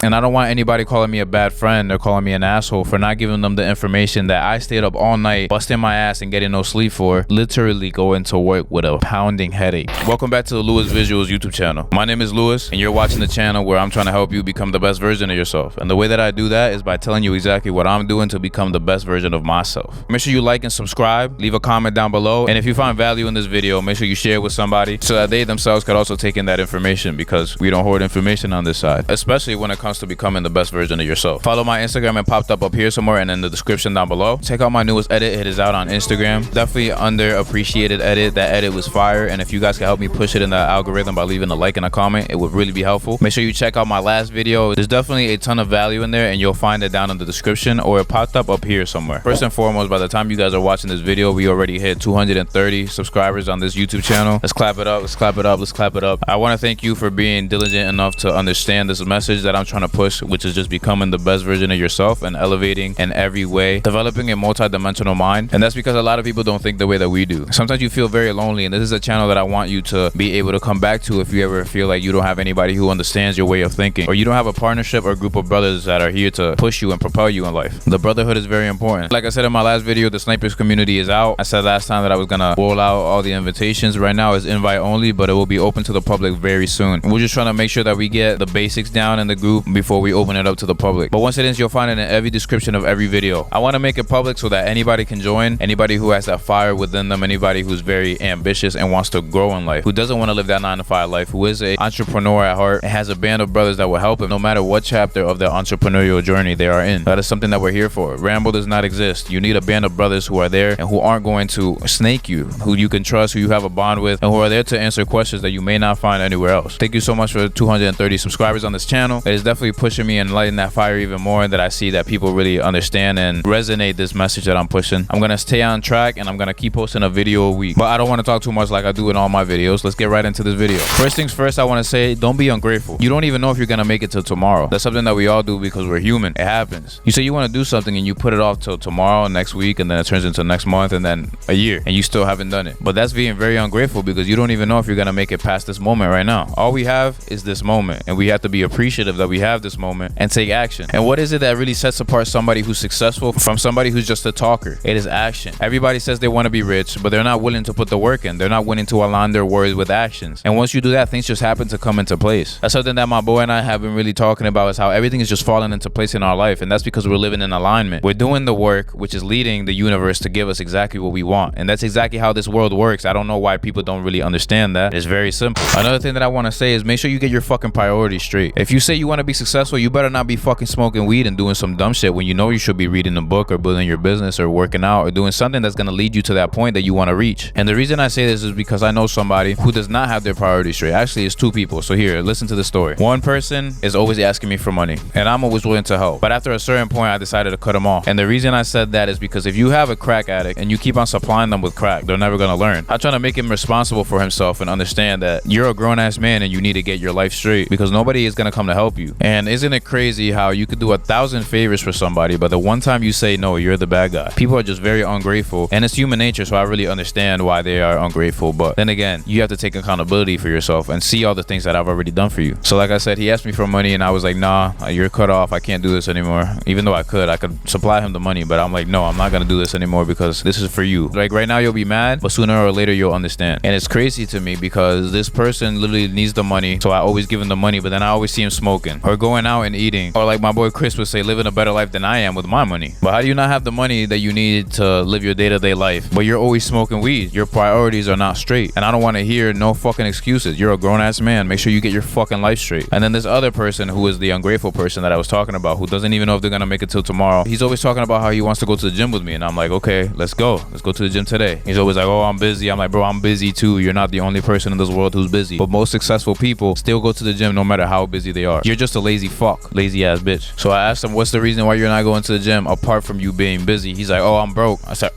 And I don't want anybody calling me a bad friend or calling me an asshole for not giving them the information that I stayed up all night, busting my ass and getting no sleep for, literally going to work with a pounding headache. Welcome back to the Lewis Visuals YouTube channel. My name is Lewis, and you're watching the channel where I'm trying to help you become the best version of yourself. And the way that I do that is by telling you exactly what I'm doing to become the best version of myself. Make sure you like and subscribe, leave a comment down below, and if you find value in this video, make sure you share it with somebody so that they themselves could also take in that information, because we don't hoard information on this side, especially when it comes to becoming the best version of yourself. Follow my Instagram, it popped up here somewhere and in the description down below. Check out my newest edit, it is out on Instagram. Definitely underappreciated edit. That edit was fire, and if you guys can help me push it in the algorithm by leaving a like and a comment, it would really be helpful. Make sure you check out my last video. There's definitely a ton of value in there, and you'll find it down in the description, or it popped up here somewhere. First and foremost, by the time you guys are watching this video, we already hit 230 subscribers on this YouTube channel. Let's clap it up, let's clap it up, let's clap it up. I want to thank you for being diligent enough to understand this message that I'm trying to push, which is just becoming the best version of yourself and elevating in every way, developing a multi-dimensional mind. And that's because a lot of people don't think the way that we do. Sometimes you feel very lonely, and this is a channel that I want you to be able to come back to if you ever feel like you don't have anybody who understands your way of thinking, or you don't have a partnership or group of brothers that are here to push you and propel you in life. The brotherhood is very important. Like I said in my last video, the snipers community is out. I said last time that I was gonna roll out all the invitations. Right now it's invite only, but it will be open to the public very soon. We're just trying to make sure that we get the basics down in the group before we open it up to the public. But once it is, you'll find it in every description of every video. I want to make it public so that anybody can join, anybody who has that fire within them, anybody who's very ambitious and wants to grow in life, who doesn't want to live that 9-to-5 life, who is an entrepreneur at heart and has a band of brothers that will help him no matter what chapter of their entrepreneurial journey they are in. That is something that we're here for. Ramble does not exist. You need a band of brothers who are there and who aren't going to snake you, who you can trust, who you have a bond with, and who are there to answer questions that you may not find anywhere else. Thank you so much for 230 subscribers on this channel. It is definitely pushing me and lighting that fire even more, that I see that people really understand and resonate this message that I'm pushing. I'm gonna stay on track, and I'm gonna keep posting a video a week, but I don't want to talk too much like I do in all my videos. Let's get right into this video. First things first, I want to say, don't be ungrateful. You don't even know if you're gonna make it till tomorrow. That's something that we all do because we're human. It happens. You say you want to do something and you put it off till tomorrow, next week, and then it turns into next month, and then a year, and you still haven't done it. But that's being very ungrateful, because you don't even know if you're gonna make it past this moment right now. All we have is this moment, and we have to be appreciative that we have this moment and take action. And what is it that really sets apart somebody who's successful from somebody who's just a talker? It is action. Everybody says they want to be rich, but they're not willing to put the work in. They're not willing to align their words with actions. And once you do that, things just happen to come into place. That's something that my boy and I have been really talking about, is how everything is just falling into place in our life, and that's because we're living in alignment. We're doing the work, which is leading the universe to give us exactly what we want, and that's exactly how this world works. I don't know why people don't really understand that. It's very simple. Another thing that I want to say is, make sure you get your fucking priorities straight. If you say you want to be successful, you better not be fucking smoking weed and doing some dumb shit when you know you should be reading a book or building your business or working out or doing something that's going to lead you to that point that you want to reach. And the reason I say this is because I know somebody who does not have their priorities straight. Actually, it's two people. So here, listen to the story. One person is always asking me for money, and I'm always willing to help. But after a certain point, I decided to cut them off. And the reason I said that is because if you have a crack addict and you keep on supplying them with crack, they're never going to learn. I'm trying to make him responsible for himself and understand that you're a grown-ass man and you need to get your life straight, because nobody is going to come to help you. And isn't it crazy how you could do 1,000 favors for somebody, but the one time you say no, you're the bad guy? People are just very ungrateful, and it's human nature, so I really understand why they are ungrateful. But then again, you have to take accountability for yourself and see all the things that I've already done for you. So like I said, he asked me for money, and I was like, nah, you're cut off. I can't do this anymore. Even though I could supply him the money, but I'm like, no, I'm not going to do this anymore, because this is for you. Like right now, you'll be mad, but sooner or later, you'll understand. And it's crazy to me because this person literally needs the money, so I always give him the money, but then I always see him smoking or going out and eating, or like my boy Chris would say, living a better life than I am with my money. But how do you not have the money that you need to live your day-to-day life, but you're always smoking weed? Your priorities are not straight, and I don't want to hear no fucking excuses. You're a grown-ass man. Make sure you get your fucking life straight. And then this other person, who is the ungrateful person that I was talking about, who doesn't even know if they're gonna make it till tomorrow, he's always talking about how he wants to go to the gym with me, and I'm like, okay, let's go to the gym today. He's always like, oh, I'm busy. I'm like, bro, I'm busy too. You're not the only person in this world who's busy, but most successful people still go to the gym no matter how busy they are. You're just a lazy fuck, lazy ass bitch. So I asked him, what's the reason why you're not going to the gym apart from you being busy? He's like, oh, I'm broke. I said,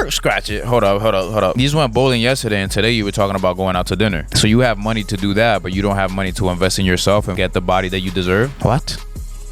scratch it. Hold up. You just went bowling yesterday, and today you were talking about going out to dinner. So you have money to do that, but you don't have money to invest in yourself and get the body that you deserve? What?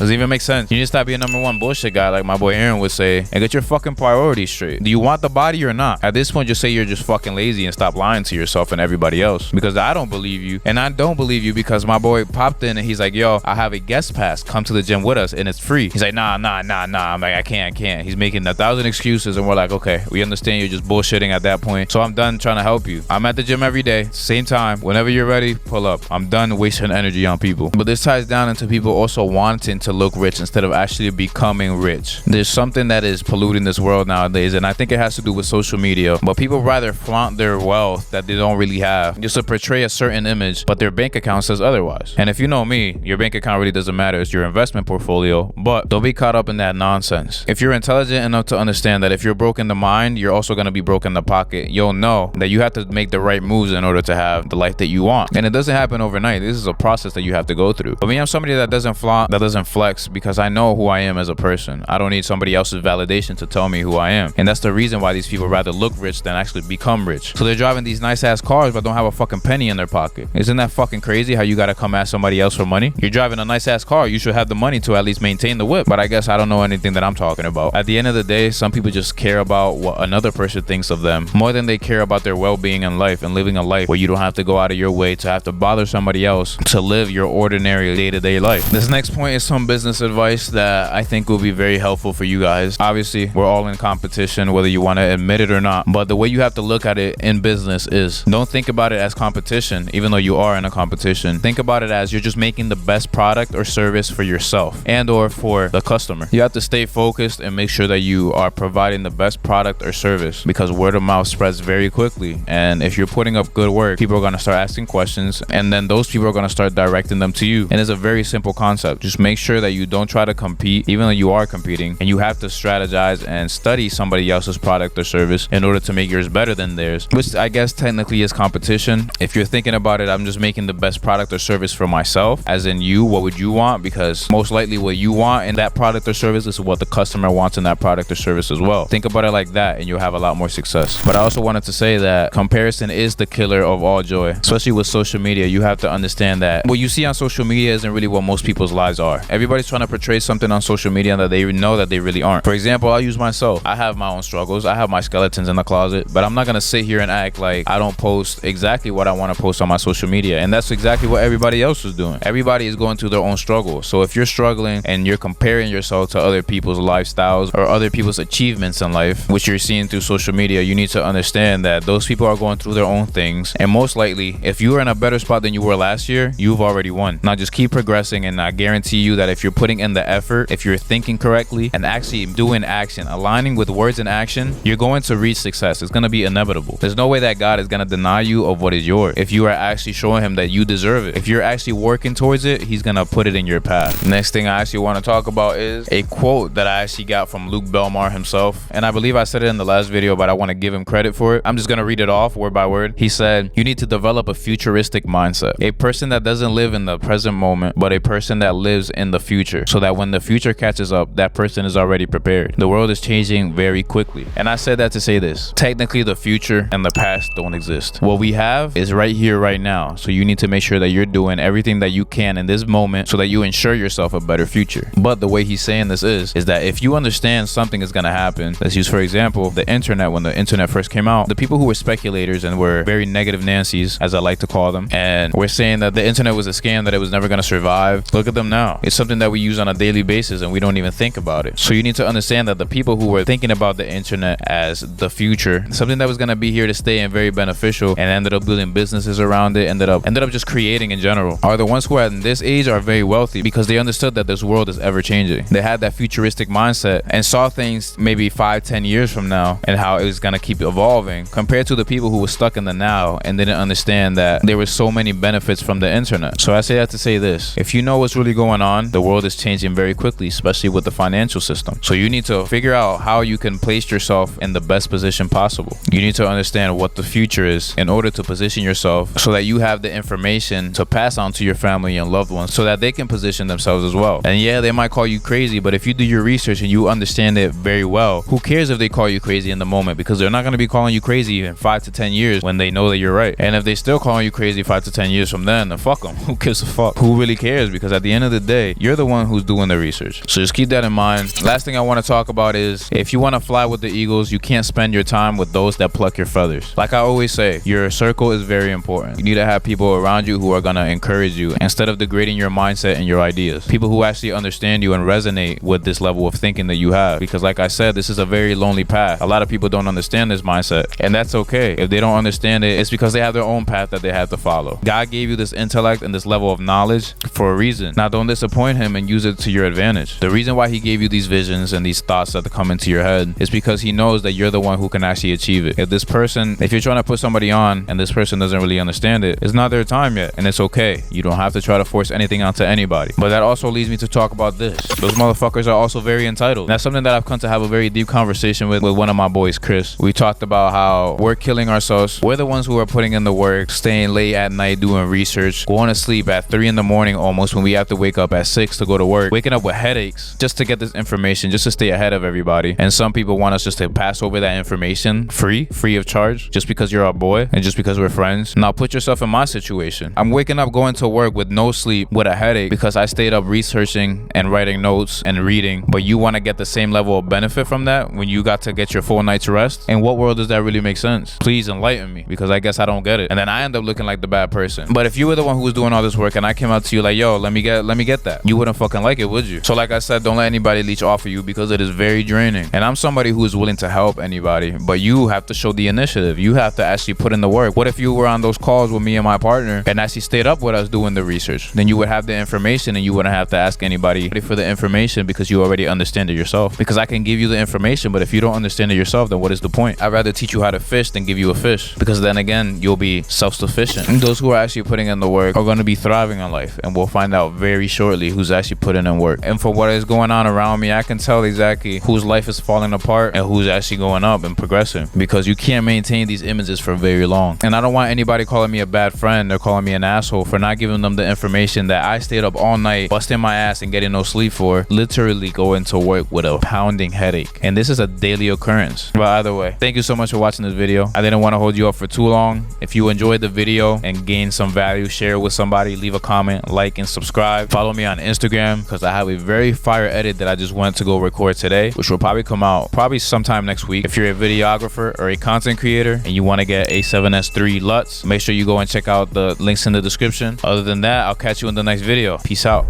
Doesn't even make sense. You need to stop being number one bullshit guy like my boy Aaron would say, and get your fucking priorities straight. Do you want the body or not? At this point, just say you're just fucking lazy and stop lying to yourself and everybody else, because I don't believe you. And I don't believe you because my boy popped in and he's like, yo, I have a guest pass, come to the gym with us and it's free. He's like, nah. I'm like, I can't. He's making 1,000 excuses and we're like, okay, we understand you're just bullshitting at that point, so I'm done trying to help you. I'm at the gym every day, same time. Whenever you're ready, pull up. I'm done wasting energy on people. But this ties down into people also wanting to look rich instead of actually becoming rich. There's something that is polluting this world nowadays, and I think it has to do with social media. But people rather flaunt their wealth that they don't really have just to portray a certain image, but their bank account says otherwise. And if you know me, your bank account really doesn't matter. It's your investment portfolio. But don't be caught up in that nonsense. If you're intelligent enough to understand that if you're broke in the mind, you're also going to be broke in the pocket, you'll know that you have to make the right moves in order to have the life that you want. And it doesn't happen overnight. This is a process that you have to go through. But me, I'm somebody that doesn't flaunt, that doesn't flex, because I know who I am as a person. I don't need somebody else's validation to tell me who I am. And that's the reason why these people rather look rich than actually become rich. So they're driving these nice ass cars but don't have a fucking penny in their pocket. Isn't that fucking crazy how you gotta come ask somebody else for money? You're driving a nice ass car, you should have the money to at least maintain the whip. But I guess I don't know anything that I'm talking about. At the end of the day, some people just care about what another person thinks of them more than they care about their well-being in life and living a life where you don't have to go out of your way to have to bother somebody else to live your ordinary day-to-day life. This next point is some business advice that I think will be very helpful for you guys. Obviously, we're all in competition, whether you want to admit it or not. But the way you have to look at it in business is, don't think about it as competition, even though you are in a competition. Think about it as you're just making the best product or service for yourself and or for the customer. You have to stay focused and make sure that you are providing the best product or service, because word of mouth spreads very quickly. And if you're putting up good work, people are going to start asking questions, and then those people are going to start directing them to you. And it's a very simple concept. Just make sure that you don't try to compete, even though you are competing, and you have to strategize and study somebody else's product or service in order to make yours better than theirs, which I guess technically is competition. If you're thinking about it, I'm just making the best product or service for myself, as in you, what would you want? Because most likely what you want in that product or service is what the customer wants in that product or service as well. Think about it like that and you'll have a lot more success. But I also wanted to say that comparison is the killer of all joy, especially with social media. You have to understand that what you see on social media isn't really what most people's lives are. Everybody's trying to portray something on social media that they know that they really aren't. For example, I'll use myself. I have my own struggles. I have my skeletons in the closet, but I'm not going to sit here and act like I don't post exactly what I want to post on my social media. And that's exactly what everybody else is doing. Everybody is going through their own struggle. So if you're struggling and you're comparing yourself to other people's lifestyles or other people's achievements in life, which you're seeing through social media, you need to understand that those people are going through their own things. And most likely, if you are in a better spot than you were last year, you've already won. Now just keep progressing, and I guarantee you that if you're putting in the effort, if you're thinking correctly and actually doing action, aligning with words and action, you're going to reach success. It's going to be inevitable. There's no way that God is going to deny you of what is yours if you are actually showing him that you deserve it. If you're actually working towards it, he's going to put it in your path. Next thing I actually want to talk about is a quote that I actually got from Luke Belmar himself. And I believe I said it in the last video, but I want to give him credit for it. I'm just going to read it off word by word. He said, "You need to develop a futuristic mindset. A person that doesn't live in the present moment, but a person that lives in the future, so that when the future catches up, that person is already prepared. The world is changing very quickly." And I said that to say this. Technically, the future and the past don't exist. What we have is right here, right now. So you need to make sure that you're doing everything that you can in this moment so that you ensure yourself a better future. But the way he's saying this is that if you understand something is going to happen, let's use, for example, the internet. When the internet first came out, the people who were speculators and were very negative Nancy's, as I like to call them, and we're saying that the internet was a scam, that it was never going to survive. Look at them now. It's something that we use on a daily basis and we don't even think about it. So you need to understand that the people who were thinking about the internet as the future, something that was going to be here to stay and very beneficial, and ended up building businesses around it, ended up just creating in general, are the ones who at this age are very wealthy, because they understood that this world is ever changing. They had that futuristic mindset and saw things maybe 5-10 years from now and how it was going to keep evolving, compared to the people who were stuck in the now and didn't understand that there were so many benefits from the internet. So I say that to say this: if you know what's really going on, the world is changing very quickly, especially with the financial system. So you need to figure out how you can place yourself in the best position possible. You need to understand what the future is in order to position yourself so that you have the information to pass on to your family and loved ones so that they can position themselves as well. And yeah, they might call you crazy, but if you do your research and you understand it very well, who cares if they call you crazy in the moment? Because they're not going to be calling you crazy in 5 to 10 years when they know that you're right. And if they still calling you crazy 5 to 10 years from then fuck them. Who gives a fuck? Who really cares? Because at the end of the day, you're the one who's doing the research. So just keep that in mind. Last thing I want to talk about is if you want to fly with the eagles, you can't spend your time with those that pluck your feathers. Like I always say, your circle is very important. You need to have people around you who are going to encourage you instead of degrading your mindset and your ideas. People who actually understand you and resonate with this level of thinking that you have. Because like I said, this is a very lonely path. A lot of people don't understand this mindset, and that's okay. If they don't understand it, it's because they have their own path that they have to follow. God gave you this intellect and this level of knowledge for a reason. Now don't disappoint him and use it to your advantage. The reason why he gave you these visions and these thoughts that come into your head is because he knows that you're the one who can actually achieve it. If you're trying to put somebody on and this person doesn't really understand it, it's not their time yet, and it's okay. You don't have to try to force anything onto anybody. But that also leads me to talk about this. Those motherfuckers are also very entitled. That's something that I've come to have a very deep conversation with one of my boys, Chris. We talked about how we're killing ourselves. We're the ones who are putting in the work, staying late at night doing research, going to sleep at 3 in the morning almost when we have to wake up at 6 to go to work, waking up with headaches just to get this information, just to stay ahead of everybody. And some people want us just to pass over that information free of charge, just because you're our boy and just because we're friends. Now put yourself in my situation. I'm waking up going to work with no sleep, with a headache, because I stayed up researching and writing notes and reading. But you want to get the same level of benefit from that when you got to get your full night's rest? In what world does that really make sense? Please enlighten me, because I guess I don't get it. And then I end up looking like the bad person. But if you were the one who was doing all this work and I came out to you like, yo, let me get that, you wouldn't fucking like it, would you? So like I said, don't let anybody leech off of you, because it is very draining. And I'm somebody who is willing to help anybody, but you have to show the initiative. You have to actually put in the work. What if you were on those calls with me and my partner and actually stayed up with us doing the research? Then you would have the information and you wouldn't have to ask anybody for the information, because you already understand it yourself. Because I can give you the information, but if you don't understand it yourself, then what is the point? I'd rather teach you how to fish than give you a fish, because then again, you'll be self-sufficient. And those who are actually putting in the work are going to be thriving in life, and we'll find out very shortly who's actually putting in work. And for what is going on around me, I can tell exactly whose life is falling apart and who's actually going up and progressing, because you can't maintain these images for very long. And I don't want anybody calling me a bad friend or calling me an asshole for not giving them the information that I stayed up all night busting my ass and getting no sleep for, literally going to work with a pounding headache. And this is a daily occurrence. But either way, thank you so much for watching this video. I didn't want to hold you up for too long. If you enjoyed the video and gained some value, share it with somebody, leave a comment, like, and subscribe. Follow me on Instagram, because I have a very fire edit that I just went to go record today, which will probably come out sometime next week. If you're a videographer or a content creator and you want to get A7S III LUTs, make sure you go and check out the links in the description. Other than that, I'll catch you in the next video. Peace out.